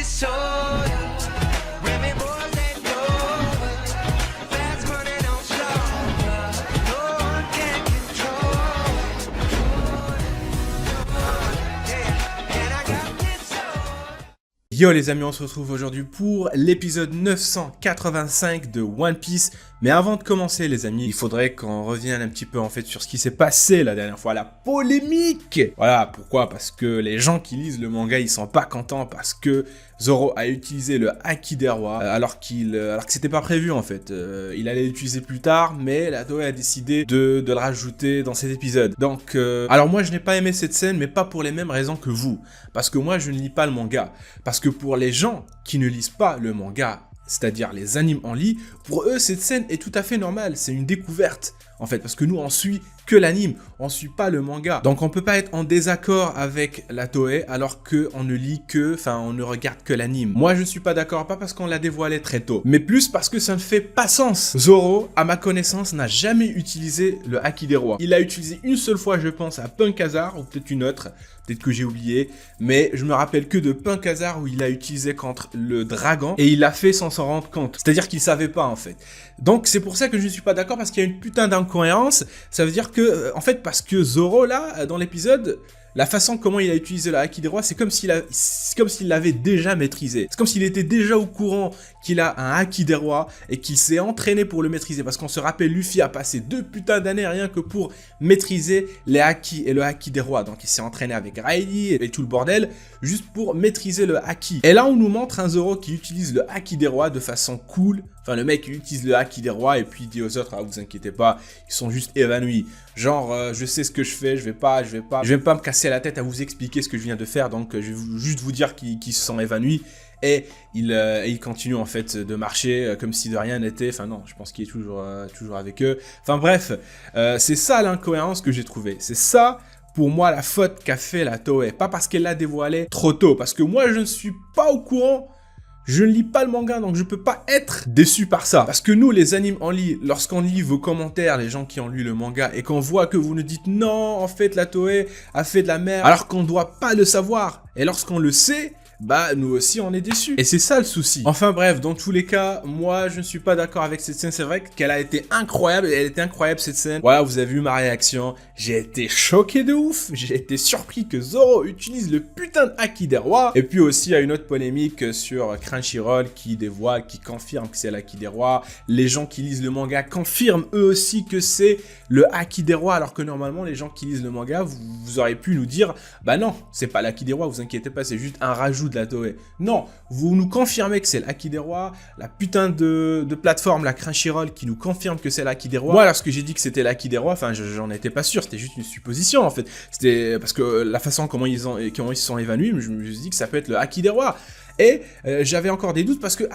Yo les amis, on se retrouve aujourd'hui pour l'épisode 985 de One Piece. Mais avant de commencer les amis, il faudrait qu'on revienne un petit peu en fait sur ce qui s'est passé la dernière fois, la polémique. Voilà, pourquoi? Parce que les gens qui lisent le manga, ils sont pas contents parce que Zoro a utilisé le Haki des rois alors que c'était pas prévu en fait. Il allait l'utiliser plus tard, mais la Toei a décidé de le rajouter dans cet épisode. Donc, alors moi je n'ai pas aimé cette scène, mais pas pour les mêmes raisons que vous. Parce que moi je ne lis pas le manga. Parce que pour les gens qui ne lisent pas le manga, c'est-à-dire les animes en lit, pour eux cette scène est tout à fait normale, c'est une découverte en fait, parce que nous on suit que l'anime, on suit pas le manga. Donc on peut pas être en désaccord avec la Toei alors qu'on ne lit que, on ne regarde que l'anime. Moi je suis pas d'accord, pas parce qu'on l'a dévoilé très tôt, mais plus parce que ça ne fait pas sens. Zoro, à ma connaissance, n'a jamais utilisé le Haki des rois. Il l'a utilisé une seule fois je pense à Punk Hazard, ou peut-être une autre, peut-être que j'ai oublié, mais je me rappelle que de Punk Hazard où il l'a utilisé contre le dragon et il l'a fait sans s'en rendre compte. C'est-à-dire qu'il savait pas en fait. Donc c'est pour ça que je ne suis pas d'accord, parce qu'il y a une putain d'incohérence. Ça veut dire que, en fait, parce que Zoro là, dans l'épisode, la façon comment il a utilisé le Haki des rois, c'est comme s'il l'avait déjà maîtrisé. C'est comme s'il était déjà au courant qu'il a un Haki des rois et qu'il s'est entraîné pour le maîtriser. Parce qu'on se rappelle, Luffy a passé 2 putains d'années rien que pour maîtriser les Haki et le Haki des rois. Donc il s'est entraîné avec Riley et tout le bordel, juste pour maîtriser le Haki. Et là on nous montre un Zoro qui utilise le Haki des rois de façon cool. Enfin le mec il utilise le Haki des rois et puis il dit aux autres, ah, vous inquiétez pas, ils sont juste évanouis. Genre je sais ce que je fais, je vais pas me casser la tête à vous expliquer ce que je viens de faire, donc je vais juste vous dire qu'ils se sont évanouis. Et il continue en fait de marcher comme si de rien n'était. Enfin non, je pense qu'il est toujours avec eux. Enfin bref, c'est ça l'incohérence que j'ai trouvée. C'est ça pour moi la faute qu'a fait la Toei. Pas parce qu'elle l'a dévoilé trop tôt, parce que moi je ne suis pas au courant. Je ne lis pas le manga, donc je peux pas être déçu par ça. Parce que nous, les animes en lit, lorsqu'on lit vos commentaires, les gens qui ont lu le manga, et qu'on voit que vous nous dites non, en fait, la Toei a fait de la merde, alors qu'on ne doit pas le savoir. Et lorsqu'on le sait, bah nous aussi on est déçus. Et c'est ça le souci. Enfin bref, dans tous les cas, moi je ne suis pas d'accord avec cette scène. C'est vrai qu'elle a été incroyable, elle était incroyable cette scène. Voilà, vous avez vu ma réaction. J'ai été choqué de ouf. J'ai été surpris que Zoro utilise le putain de Haki des rois. Et puis aussi il y a une autre polémique sur Crunchyroll qui dévoile, qui confirme que c'est l'Haki des rois. Les gens qui lisent le manga confirment eux aussi que c'est le Haki des rois, alors que normalement les gens qui lisent le manga, vous auriez pu nous dire, bah non, c'est pas l'Haki des rois, vous inquiétez pas, c'est juste un rajout de la Toei. Non, vous nous confirmez que c'est l'Haki des rois, la putain de plateforme, la Crunchyroll, qui nous confirme que c'est l'Haki des rois. Moi, lorsque j'ai dit que c'était l'Haki des rois, enfin, j'en étais pas sûr, c'était juste une supposition, en fait. C'était parce que la façon comment ils se sont évanouis, je me suis dit que ça peut être le Haki des rois. Et j'avais encore des doutes parce que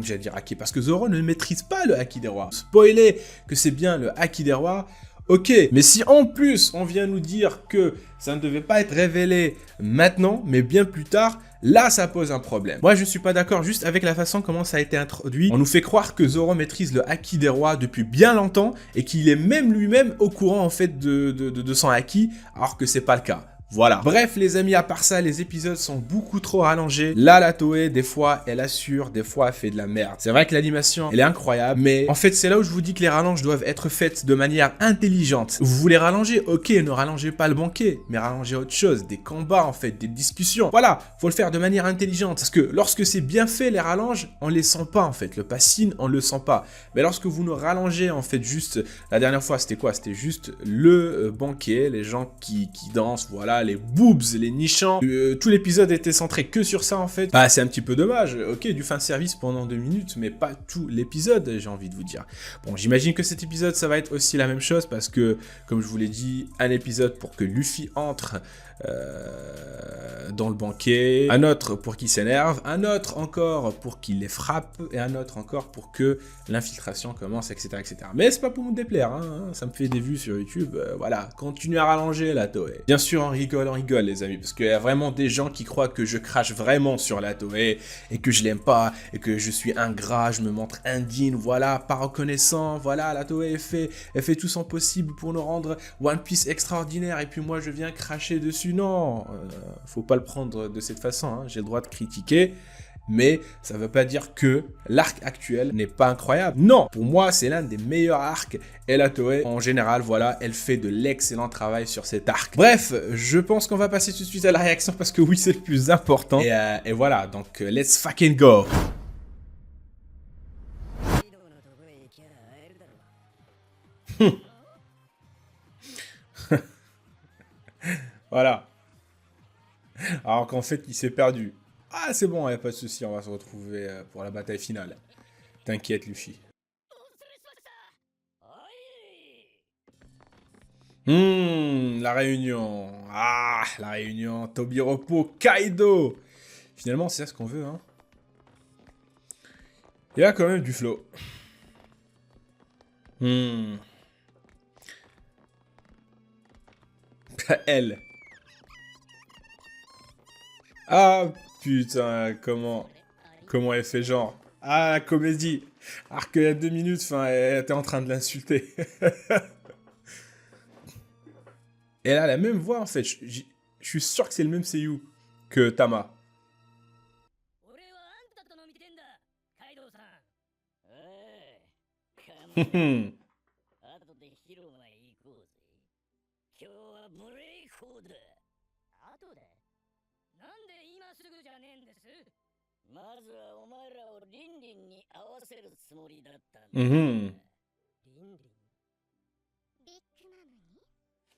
j'allais dire Haki, parce que Zoro ne maîtrise pas le Haki des rois. Spoiler que c'est bien le Haki des rois. Ok, mais si en plus on vient nous dire que ça ne devait pas être révélé maintenant, mais bien plus tard, là ça pose un problème. Moi je ne suis pas d'accord juste avec la façon comment ça a été introduit. On nous fait croire que Zoro maîtrise le Haki des rois depuis bien longtemps et qu'il est même lui-même au courant en fait de son Haki, alors que c'est pas le cas. Voilà. Bref les amis, à part ça, les épisodes sont beaucoup trop rallongés. Là, la Toei, des fois, elle assure, des fois, elle fait de la merde. C'est vrai que l'animation, elle est incroyable, mais en fait, c'est là où je vous dis que les rallonges doivent être faites de manière intelligente. Vous voulez rallonger? Ok, ne rallongez pas le banquet, mais rallongez autre chose, des combats, en fait, des discussions. Voilà, faut le faire de manière intelligente, parce que lorsque c'est bien fait, les rallonges, on les sent pas, en fait. Le passing, on le sent pas. Mais lorsque vous nous rallongez, en fait, juste, la dernière fois, c'était quoi? C'était juste le banquet, les gens qui dansent, voilà, les boobs, les nichants. Tout l'épisode était centré que sur ça en fait. Bah c'est un petit peu dommage. Ok, du fanservice pendant 2 minutes, mais pas tout l'épisode, j'ai envie de vous dire. Bon, j'imagine que cet épisode ça va être aussi la même chose parce que, comme je vous l'ai dit, un épisode pour que Luffy entre dans le banquet, un autre pour qu'il s'énerve, un autre encore pour qu'il les frappe, et un autre encore pour que l'infiltration commence, etc. etc. Mais c'est pas pour me déplaire, hein, ça me fait des vues sur YouTube, voilà, continuez à rallonger la Toei. Bien sûr, en rigole, les amis. Parce qu'il y a vraiment des gens qui croient que je crache vraiment sur la Toei et que je l'aime pas et que je suis ingrat, je me montre indigne, voilà, pas reconnaissant, voilà, la Toei elle fait tout son possible pour nous rendre One Piece extraordinaire et puis moi je viens cracher dessus. Non, faut pas le prendre de cette façon, hein. J'ai le droit de critiquer. Mais ça ne veut pas dire que l'arc actuel n'est pas incroyable. Non, pour moi, c'est l'un des meilleurs arcs. Et la Toei, en général, voilà, elle fait de l'excellent travail sur cet arc. Bref, je pense qu'on va passer tout de suite à la réaction parce que oui, c'est le plus important. Et voilà, donc let's fucking go. Voilà. Alors qu'en fait, il s'est perdu. Ah, c'est bon, y a pas de souci, on va se retrouver pour la bataille finale. T'inquiète, Luffy. La réunion. Ah, la réunion. Tobiropo, Kaido. Finalement, c'est ça ce qu'on veut, hein. Il y a quand même du flow. Elle. Ah, putain, comment elle fait genre. Ah, comédie. Alors qu'il y a 2 minutes, enfin, elle était en train de l'insulter. Et elle a la même voix, en fait. Je suis sûr que c'est le même seiyuu que Tama.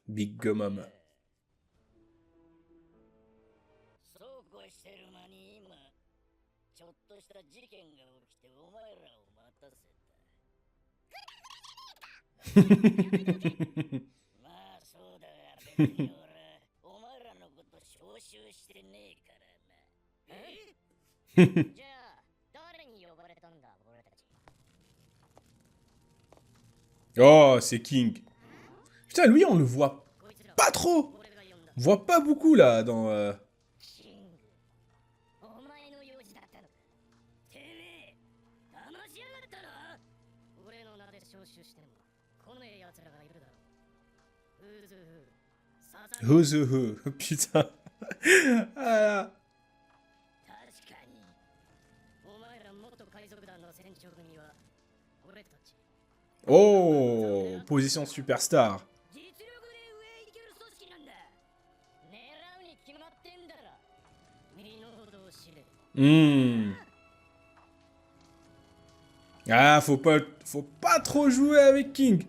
Big Mama. Oh, c'est King. Putain, lui, on le voit pas trop. On voit pas beaucoup, là, dans... Who's who? Putain. Ah. Oh, position superstar. Ah, faut pas trop jouer avec King.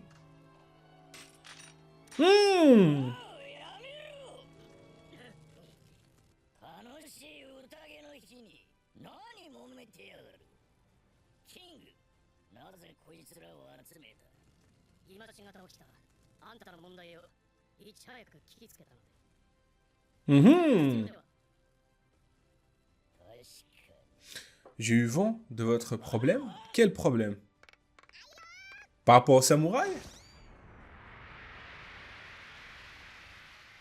J'ai eu vent de votre problème? Quel problème? Par rapport au samouraï?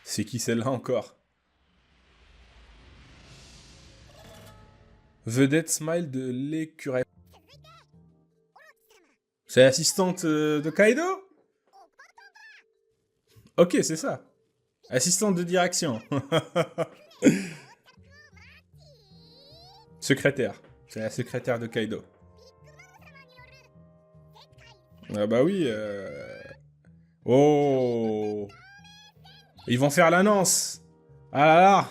C'est qui celle-là encore? Vedette Smile de l'écureuil. C'est l'assistante de Kaido? Ok, c'est ça. Assistante de direction. Secrétaire. C'est la secrétaire de Kaido. Ah bah oui. Oh. Ils vont faire l'annonce. Ah là là.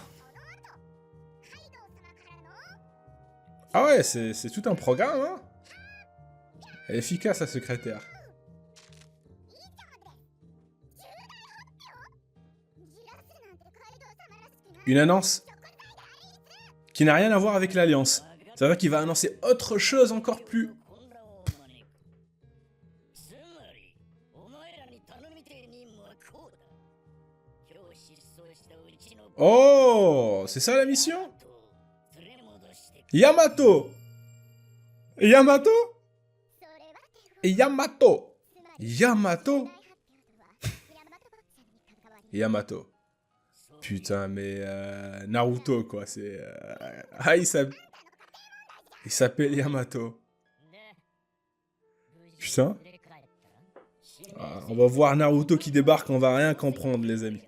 Ah ouais, c'est tout un programme, hein. Elle est efficace, la secrétaire. Une annonce qui n'a rien à voir avec l'Alliance. Ça veut dire qu'il va annoncer autre chose encore plus... Oh, c'est ça la mission? Yamato! Yamato? Yamato! Yamato? Yamato. putain, mais Naruto, quoi. C'est... Ah, il s'appelle Yamato. Putain. Ah, on va voir Naruto qui débarque, on va rien comprendre, les amis.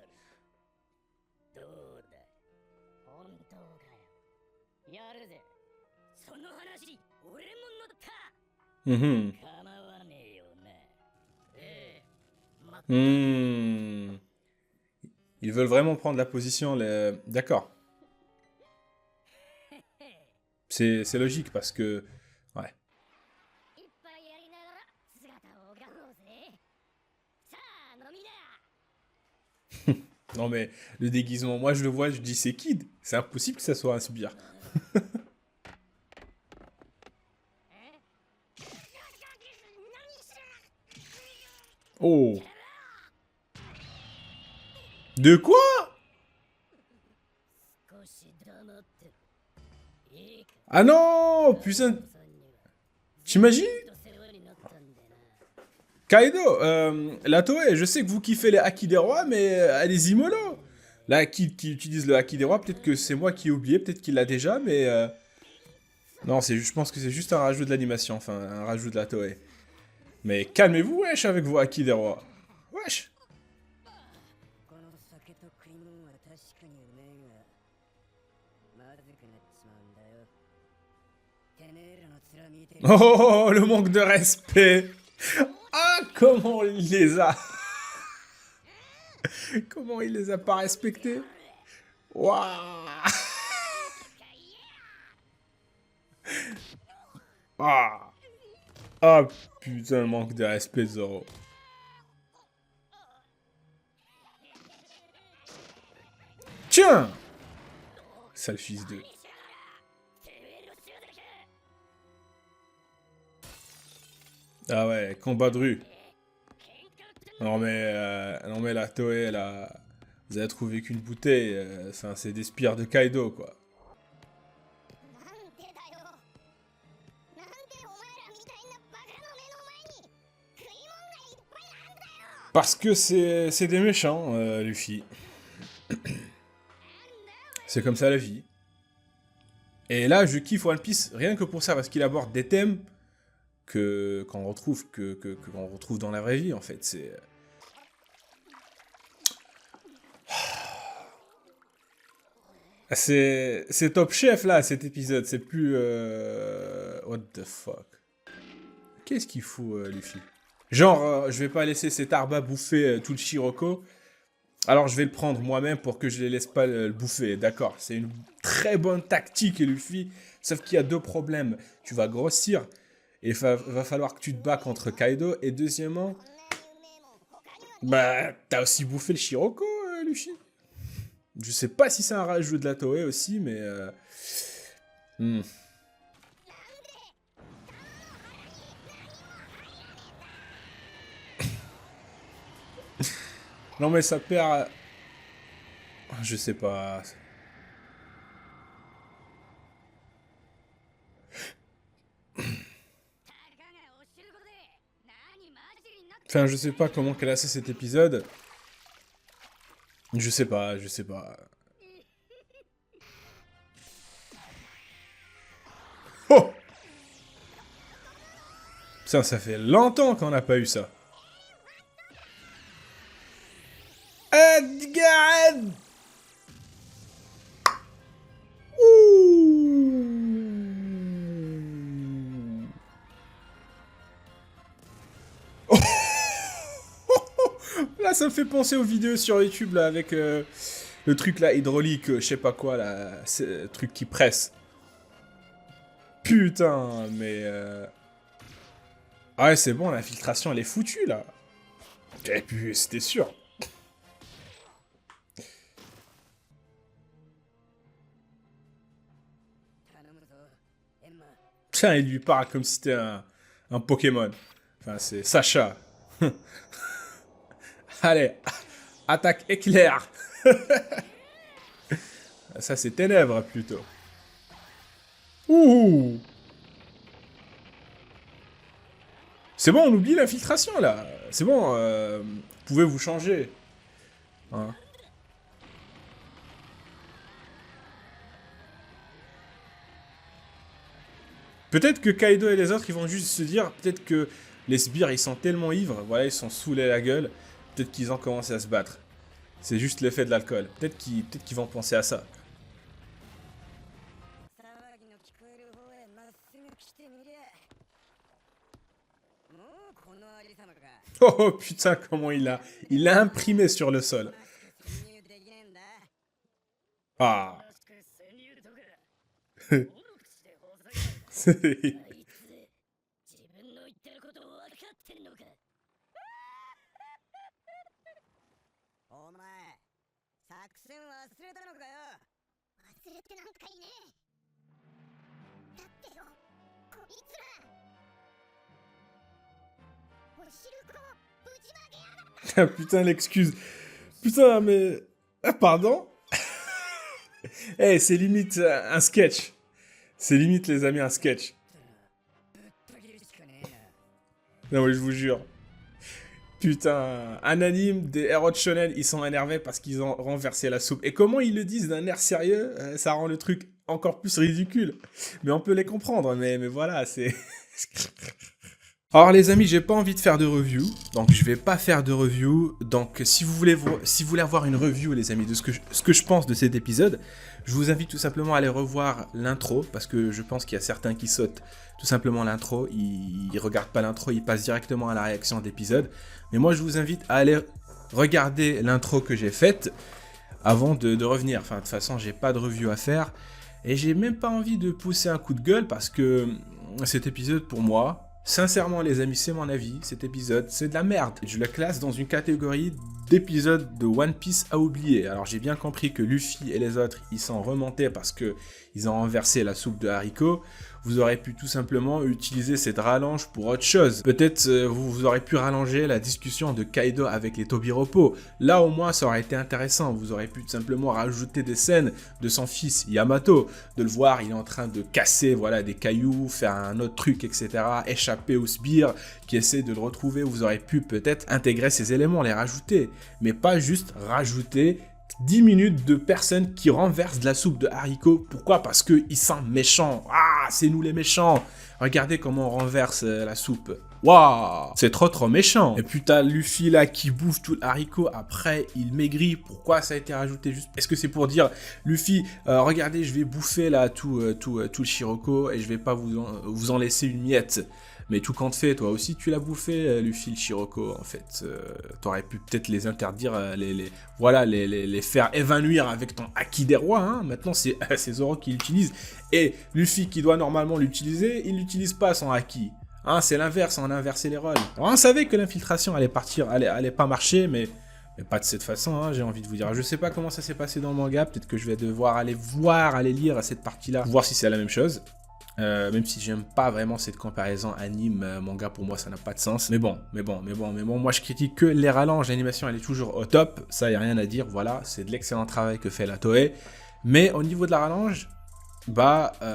Mhm. Hmm. Ils veulent vraiment prendre la position, les... D'accord. C'est logique, parce que... Ouais. Non mais, le déguisement, moi je le vois, je dis c'est Kid. C'est impossible que ça soit un sbire. Oh. De quoi? Ah non, putain. T'imagines? Kaido, la Toei, je sais que vous kiffez les Haki des rois, mais allez-y mollo. Là, qui utilise le Haki des rois, peut-être que c'est moi qui ai oublié, peut-être qu'il l'a déjà, mais... Non, je pense que c'est juste un rajout de l'animation, enfin, un rajout de la Toei. Mais calmez-vous, wesh, avec vos Haki des rois. Wesh. Oh, le manque de respect. Ah, comment il les a... Comment il les a pas respectés. Waouh. Ah. Ah, putain, le manque de respect, Zoro. Tiens. Sale fils de... Ah ouais, combat de rue. Non mais la Toei, là... Vous avez trouvé qu'une bouteille. Enfin, c'est des spires de Kaido, quoi. Parce que c'est des méchants, Luffy. C'est comme ça la vie. Et là, je kiffe One Piece rien que pour ça, parce qu'il aborde des thèmes qu'on retrouve dans la vraie vie, en fait. C'est top chef, là, cet épisode. C'est plus... What the fuck. Qu'est-ce qu'il fout, Luffy? Genre, je vais pas laisser cet arba bouffer tout le Shiroko. Alors, je vais le prendre moi-même pour que je les laisse pas le bouffer. D'accord, c'est une très bonne tactique, Luffy. Sauf qu'il y a deux problèmes. Tu vas grossir, et va falloir que tu te bats contre Kaido. Et deuxièmement, bah, t'as aussi bouffé le Shiroko, Luffy. Je sais pas si c'est un rajout de la Toei aussi, mais... Non mais ça perd... Je sais pas... Enfin, je sais pas comment classer cet épisode. Je sais pas, je sais pas. Oh! Putain, ça fait longtemps qu'on n'a pas eu ça. Edgar! Là, ça me fait penser aux vidéos sur YouTube, là, avec le truc, là, hydraulique, je sais pas quoi, là, le truc qui presse. Putain, mais... Ah ouais, c'est bon, l'infiltration, elle est foutue, là. Et puis, c'était sûr. Tiens, il lui parle comme si c'était un Pokémon. Enfin, c'est Sacha. Allez, attaque éclair. Ça, c'est ténèbres, plutôt. Ouh. C'est bon, on oublie l'infiltration, là. C'est bon, vous pouvez vous changer. Hein. Peut-être que Kaido et les autres, ils vont juste se dire, peut-être que les sbires, ils sont tellement ivres, voilà, ils sont saoulés la gueule, peut-être qu'ils ont commencé à se battre. C'est juste l'effet de l'alcool. Peut-être qu'ils vont penser à ça. Oh, oh putain, comment il l'a imprimé sur le sol. Ah. Ah, putain, l'excuse. Putain, mais... Ah, pardon. Eh, c'est limite un sketch. C'est limite, les amis, un sketch. Non, mais je vous jure. Putain, un anime, des héros de shonen, ils sont énervés parce qu'ils ont renversé la soupe. Et comment ils le disent d'un air sérieux, ça rend le truc encore plus ridicule. Mais on peut les comprendre, mais voilà, c'est... Alors les amis, j'ai pas envie de faire de review, donc je vais pas faire de review. Donc si vous voulez avoir une review, les amis, de ce que je pense de cet épisode, je vous invite tout simplement à aller revoir l'intro, parce que je pense qu'il y a certains qui sautent tout simplement l'intro, ils regardent pas l'intro, ils passent directement à la réaction d'épisode. Mais moi je vous invite à aller regarder l'intro que j'ai faite avant de revenir. Enfin de toute façon j'ai pas de review à faire, et j'ai même pas envie de pousser un coup de gueule, parce que cet épisode pour moi... Sincèrement les amis, c'est mon avis, cet épisode, c'est de la merde. Je le classe dans une catégorie d'épisodes de One Piece à oublier. Alors j'ai bien compris que Luffy et les autres, ils sont remontés parce que ils ont renversé la soupe de haricots. Vous aurez pu tout simplement utiliser cette rallonge pour autre chose. Peut-être vous aurez pu rallonger la discussion de Kaido avec les Tobiropo. Là au moins ça aurait été intéressant. Vous aurez pu tout simplement rajouter des scènes de son fils Yamato. De le voir, il est en train de casser voilà, des cailloux, faire un autre truc, etc. Échapper aux sbires qui essaient de le retrouver. Vous aurez pu peut-être intégrer ces éléments, les rajouter. Mais pas juste rajouter 10 minutes de personnes qui renversent de la soupe de haricots. Pourquoi? Parce qu'ils sont méchants. Ah, c'est nous les méchants. Regardez comment on renverse la soupe. Waouh, c'est trop méchant. Et puis t'as Luffy là qui bouffe tout le haricot. Après, il maigrit. Pourquoi ça a été rajouté juste? Est-ce que c'est pour dire, Luffy, regardez, je vais bouffer là tout le Shiroko et je vais pas vous en laisser une miette. Mais tout compte fait, toi aussi tu l'as bouffé, Luffy, le Shiroko, en fait. T'aurais pu peut-être les interdire, les faire évanouir avec ton Haki des rois, hein. Maintenant c'est Zoro qui l'utilise. Et Luffy qui doit normalement l'utiliser, il n'utilise pas son Haki. Hein, c'est l'inverse, on a inversé les rôles. Alors, on savait que l'infiltration allait partir, allait pas marcher, mais pas de cette façon, hein, j'ai envie de vous dire. Je sais pas comment ça s'est passé dans le manga, peut-être que je vais devoir aller lire cette partie-là, pour voir si c'est la même chose. Même si j'aime pas vraiment cette comparaison anime-manga, pour moi ça n'a pas de sens. Mais bon, moi je critique que les rallonges, l'animation elle est toujours au top, ça y a rien à dire, voilà, c'est de l'excellent travail que fait la Toei. Mais au niveau de la rallonge,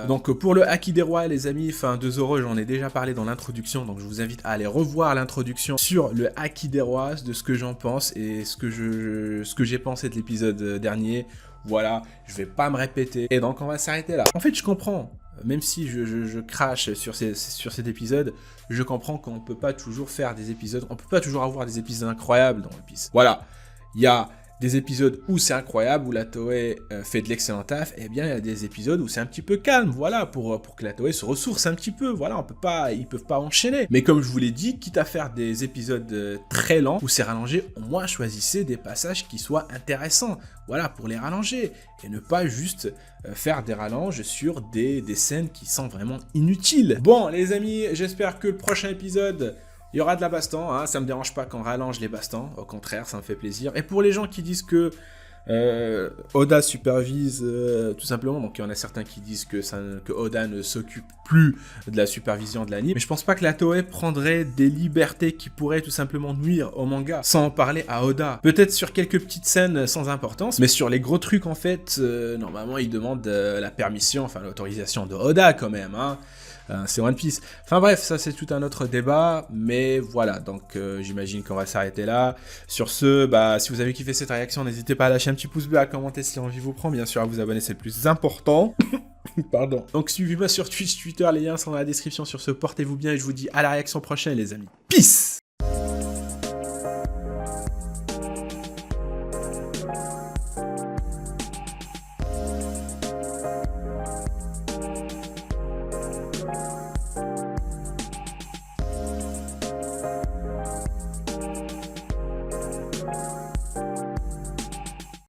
donc pour le Haki des rois les amis, enfin de Zoro j'en ai déjà parlé dans l'introduction, donc je vous invite à aller revoir l'introduction sur le Haki des rois, de ce que j'en pense et ce que j'ai pensé de l'épisode dernier. Voilà, je vais pas me répéter. Et donc on va s'arrêter là. En fait je comprends. Même si je crache sur cet épisode, je comprends qu'on peut pas toujours faire des épisodes, on peut pas toujours avoir des épisodes incroyables dans One Piece. Voilà, il y a des épisodes où c'est incroyable, où la Toei fait de l'excellent taf, et bien il y a des épisodes où c'est un petit peu calme, voilà, pour que la Toei se ressource un petit peu, voilà, ils peuvent pas enchaîner. Mais comme je vous l'ai dit, quitte à faire des épisodes très lents, où c'est rallongé, au moins choisissez des passages qui soient intéressants, voilà, pour les rallonger, et ne pas juste faire des rallonges sur des scènes qui sont vraiment inutiles. Bon les amis, j'espère que le prochain épisode... il y aura de la baston, hein, ça me dérange pas qu'on rallonge les bastons, au contraire, ça me fait plaisir. Et pour les gens qui disent que Oda supervise tout simplement, donc il y en a certains qui disent que Oda ne s'occupe plus de la supervision de l'anime, mais je pense pas que la Toei prendrait des libertés qui pourraient tout simplement nuire au manga, sans en parler à Oda. Peut-être sur quelques petites scènes sans importance, mais sur les gros trucs en fait, normalement ils demandent la permission, enfin l'autorisation de Oda quand même, hein. C'est One Piece. Enfin bref, ça c'est tout un autre débat, mais voilà, donc j'imagine qu'on va s'arrêter là. Sur ce, si vous avez kiffé cette réaction, n'hésitez pas à lâcher un petit pouce bleu, à commenter si l'envie vous prend, bien sûr à vous abonner, c'est le plus important. Pardon. Donc suivez-moi sur Twitch, Twitter, les liens sont dans la description. Sur ce, portez-vous bien et je vous dis à la réaction prochaine les amis. Peace.